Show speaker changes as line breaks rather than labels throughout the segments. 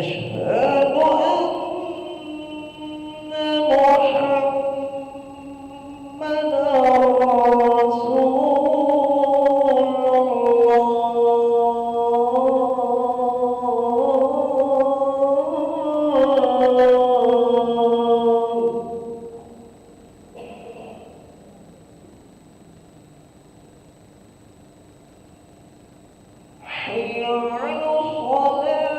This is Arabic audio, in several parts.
أشهد أن محمدا حي على الصلاة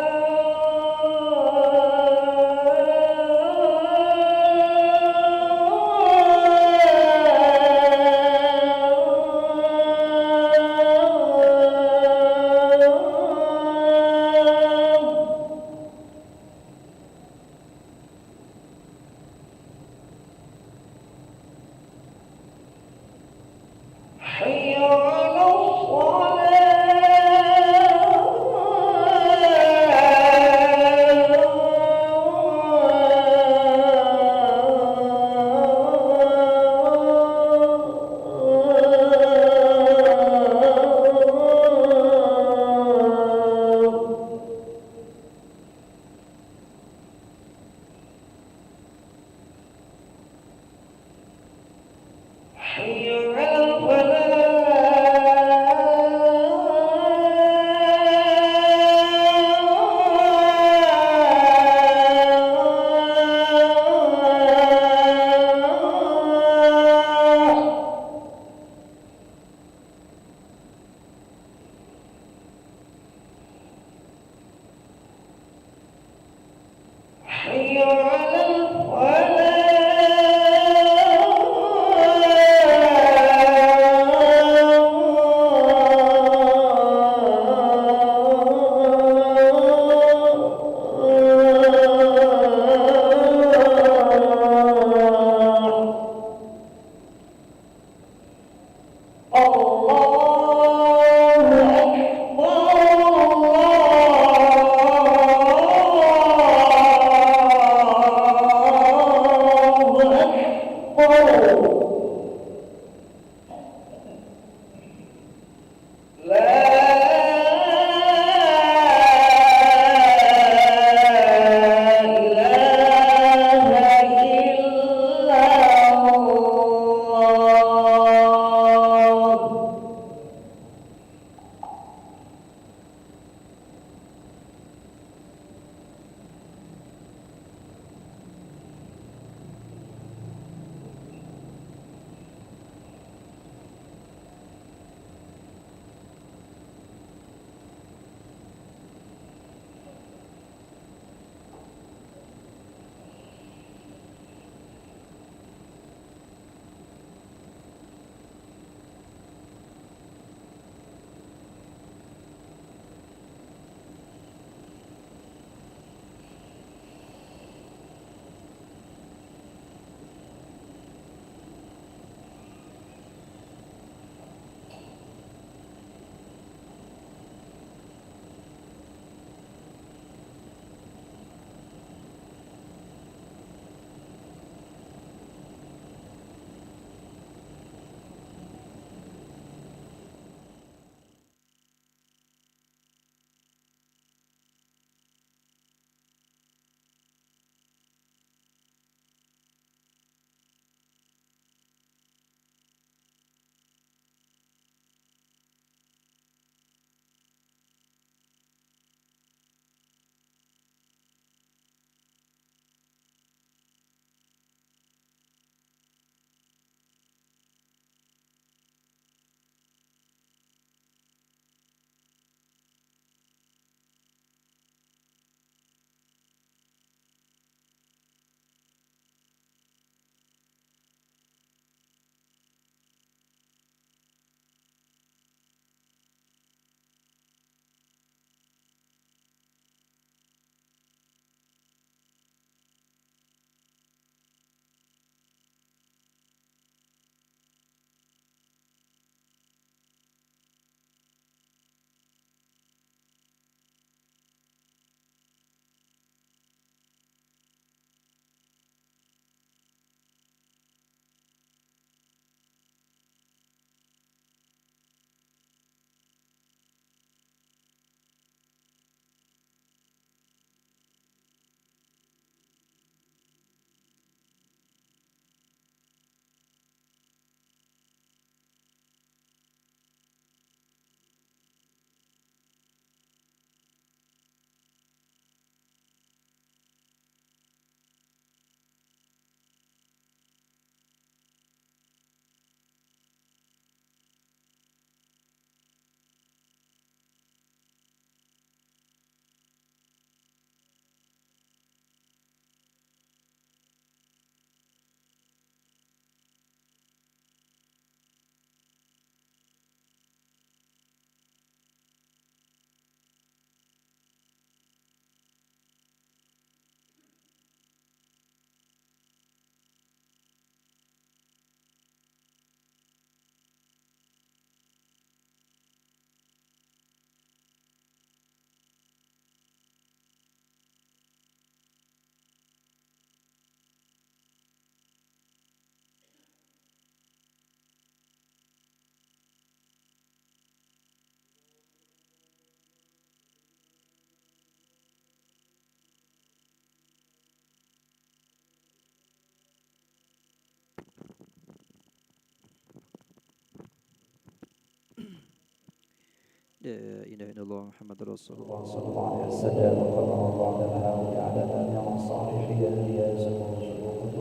لا إله إلا الله محمد رسول الله
الله
صلى
صلى الله
الله
عليه
عليه وسلم.
وسلم وقرر بعد الهاوي على جميع الصالحين الياس وسلوكه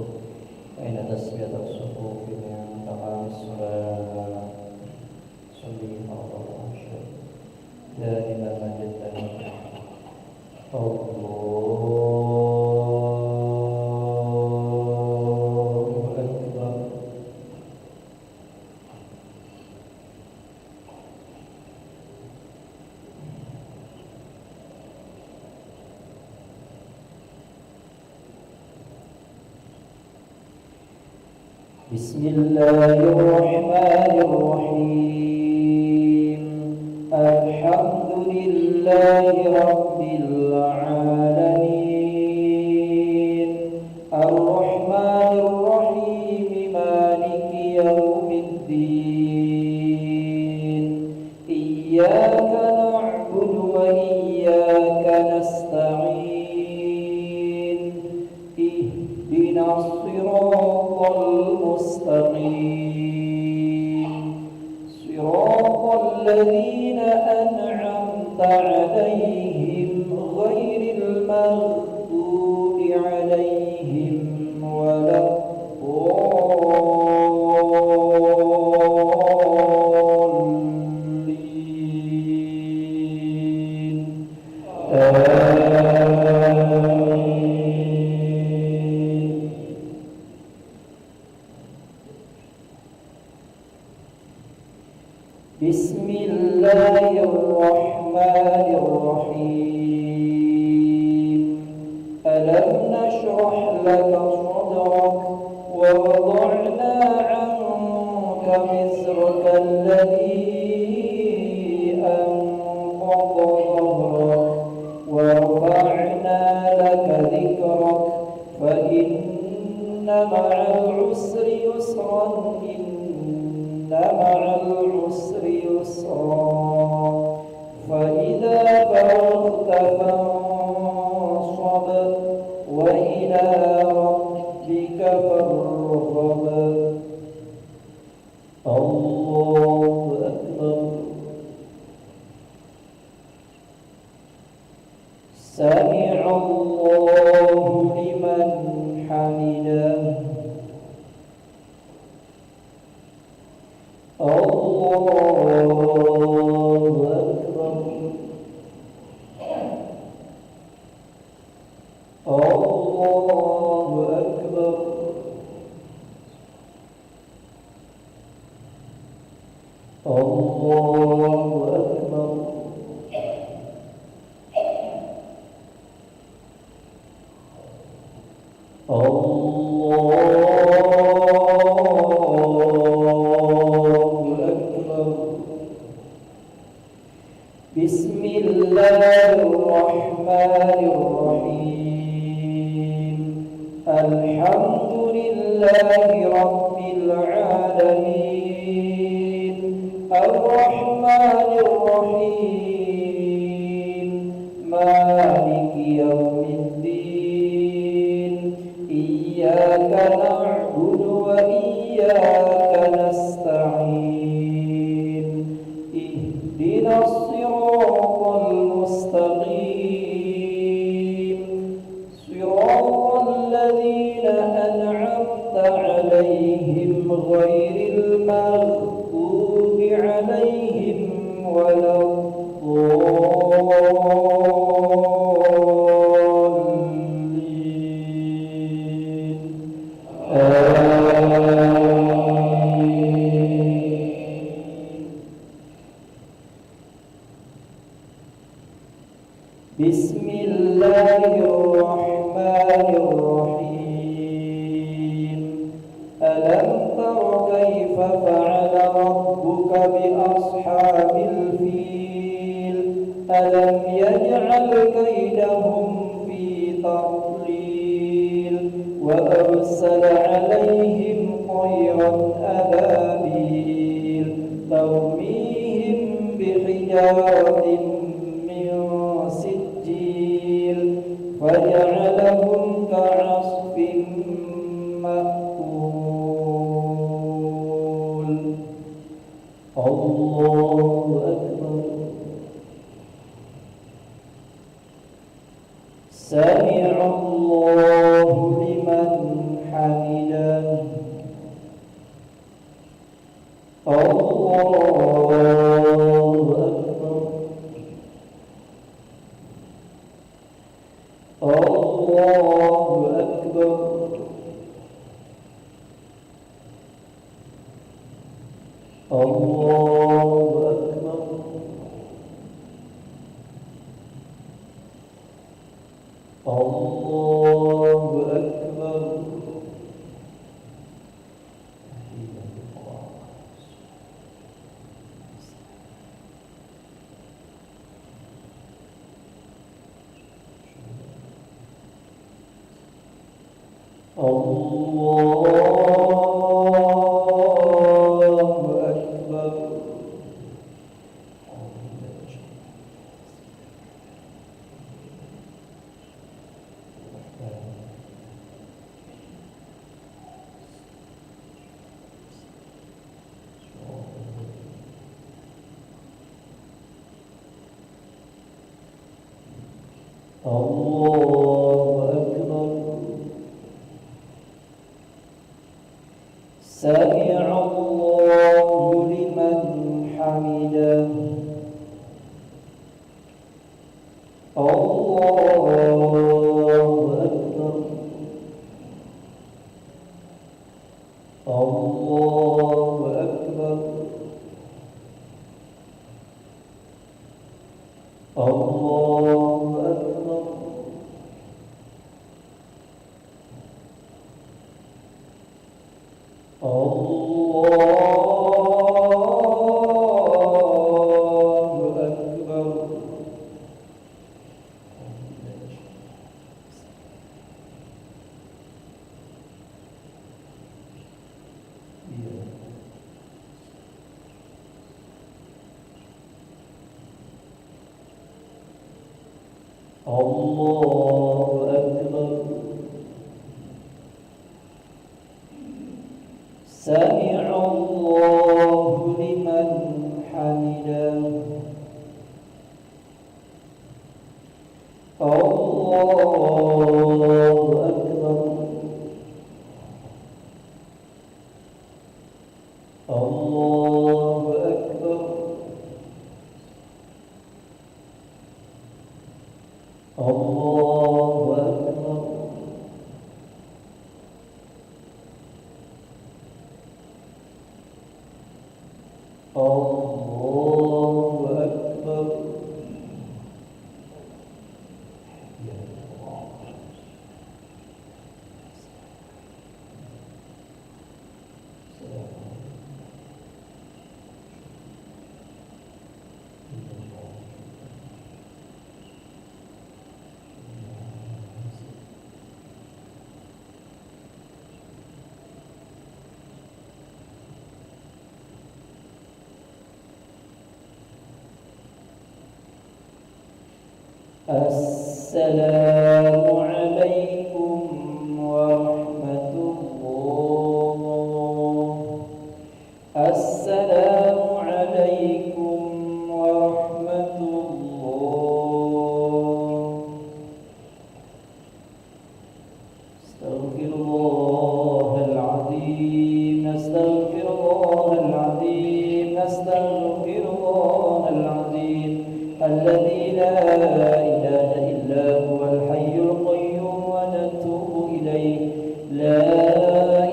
فإن تسمية الصفوف من تمام الصلاة صلي فرض العشر دائما جدا الله أكبر. بسم الله الرحمن الرحيم الحمد لله رب العالمين الرحمن الرحيم مالك يوم الدين إياك نعبد وإياك نستعين اهدنا الصراط المستقيم صراط الذين أنعمت عليهم غير المغضوب عليهم ولا الضالين آمين. بسم الله الرحمن الرحيم ألم نشرح لك صدرك ووضعنا عنك وزرك الذي أنقض ظهرك ورفعنا لك ذكرك فإن مع العسر يسرا مع العسر يسرا فإذا فرغت فانصب وإلى ربك فارغب. الله أكبر. سمع الله لمن حمده. الله أكبر. الله أكبر. الله أكبر. بسم الله الرحمن الرحيم الحمد لله رب العالمين الرحمن الرحيم مالك يوم الدين إياك نعبد وإياك نستعين اهدنا الصراط المستقيم صراط الذين أنعمت عليهم غير المغضوب عليهم ولا الضالين بسم الله الرحمن الرحيم ألم تر كيف فعل ربك بأصحاب الفيل ألم يجعل كيدهم في تضليل وأرسل عليهم طيرا أبابيل ترميهم بحجارة من سجيل فجعلهم كعصف مأكول. الله أكبر. سمع الله لمن حمده الله أكبر الله أكبر الله أكبر الله أكبر الله أكبر سمع الله لمن حمده الله أكبر الله أكبر الله أكبر الله أكبر الله أكبر سمع الله لمن حمده الله أكبر الله أكبر الله أكبر الله أكبر السلام عليكم ورحمة الله. السلام عليكم ورحمة الله. استغفر الله العظيم، نستغفر الله العظيم، نستغفر الله العظيم الذي لا إله إلا هو الحي القيوم ونتوب إليه. لا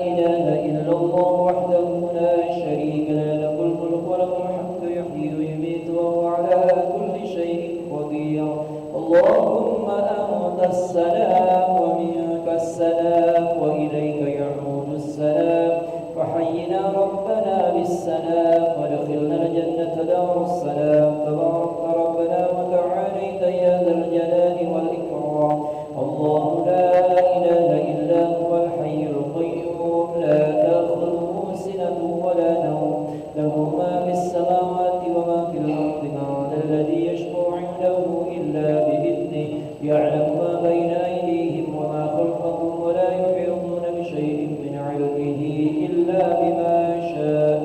إله إلا الله وحده لا شريك له، له الملك وله الحمد يحيي ويميت وهو على كل شيء قدير. اللهم أنت السلام ومنك السلام وإليك يعود السلام، فحينا ربنا بالسلام وادخلنا الجنة دار السلام. تبارك ربنا وتعاليت يا ذا الجلال والإكرام. الله لا إله إلا هو الحي القيوم، لا تأخذه سنة ولا نوم، له ما في السماوات وما في الأرض. من ذا الذي يشفع عنده إلا بإذنه، يعلم ما بين أيديهم وما خلفهم، ولا يحيطون بشيء من علمه إلا بما شاء.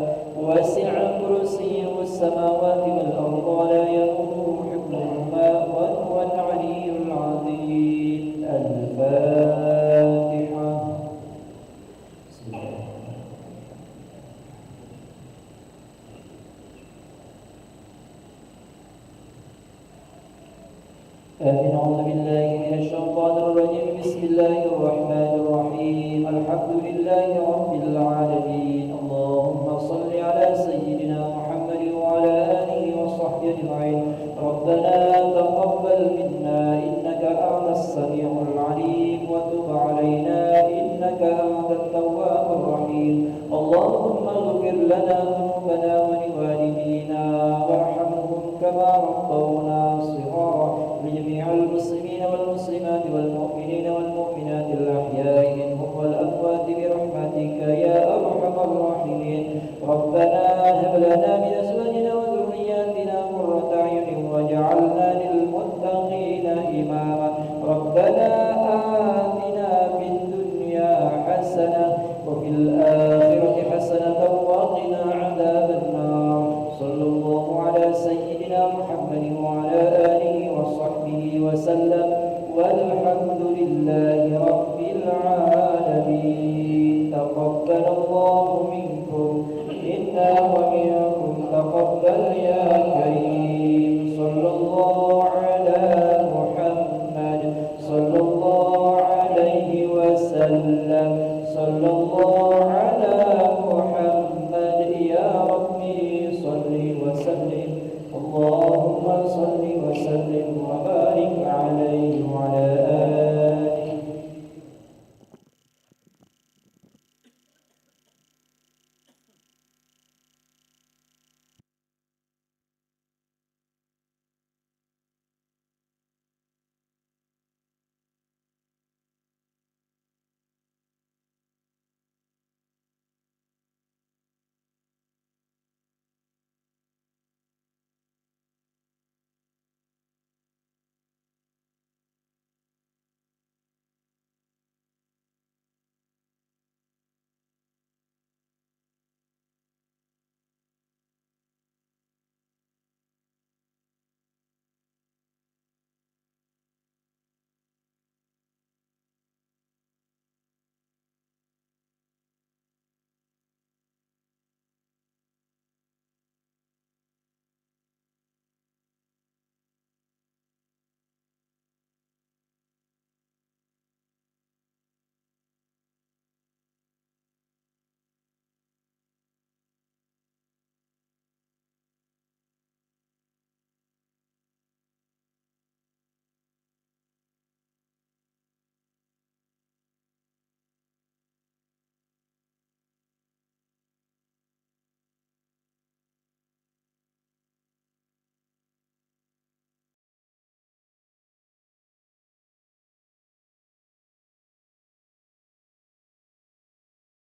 وسع كرسيه السماوات والأرض ولا يؤوده حفظهما وهو العلي العظيم. أعوذ بالله من الشيطان الرجيم بسم الله الرحمن الرحيم الحمد لله رب العالمين اللهم صل على سيدنا محمد وعلى آله وصحبه أجمعين ربنا تقبل منا إنك أنت السميع العليم وتب علينا إنك أنت التواب الرحيم اللهم اغفر لنا ذنوبنا ولوالدينا وارحمهم كما ربونا صغارا لجميع المسلمين والمسلمات والمؤمنين والمؤمنات الأحياء منهم والأموات برحمتك يا أرحم الراحمين ربنا هب لنا من أزواجنا وذرياتنا قرة أعين واجعلنا للمتقين إماما ربنا آتنا في الدنيا حسنة وفي الآخرة حسنة وقنا عذاب النار صلى الله على سيدنا محمد وعلى آله وصحبه وسلم والحمد لله رب العالمين تقبل الله منكم منا ومنكم تقبل يا كريم